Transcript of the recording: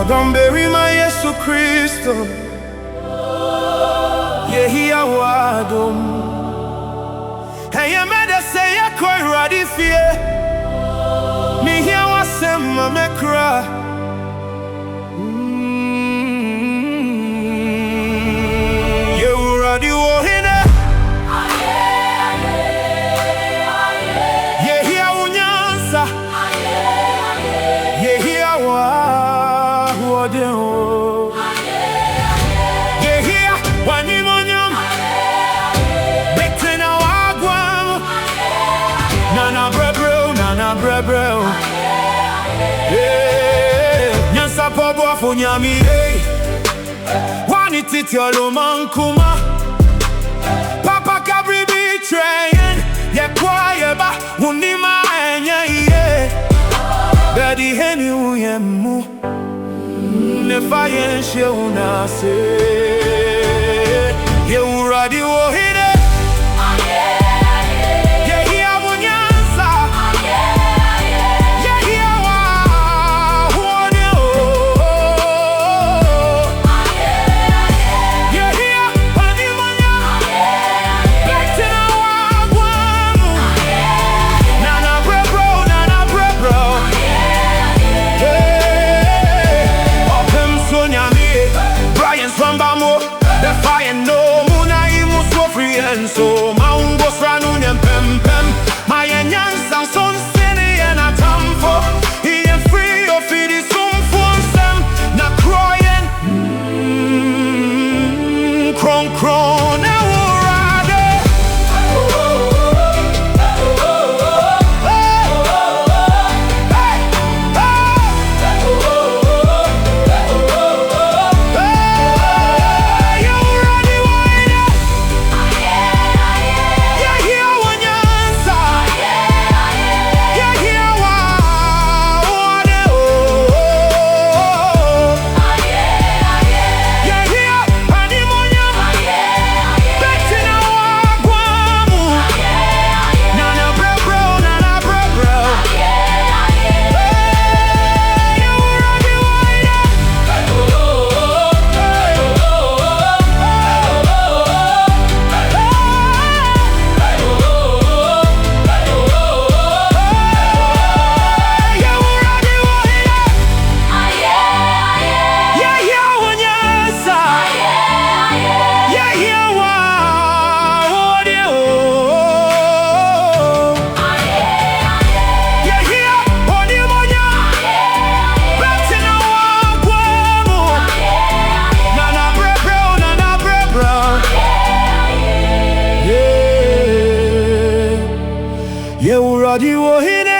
Wagomberi ma Yesu Kristo Yehi awadum Heye mede se ye koi radi fie Mi hia wasema mekra Ye uradi wo hene Yehi awunyansa Yehi awadum Yehi wanimonyam Betena wagwam Nana brebro Nyansa pobo afunyami Wani titi olumankuma Papa kabri betrayin Ye kwa ye ba unima enye ye Bedi heni uyemu Nefa yenshe unase Ye uradi wo hene So maungo franu nyem pem pem Ma yenyan sang son sini en atamfo Ien free of it sum funsem Na kroyen Kron kron na urade Ye uradi wo hene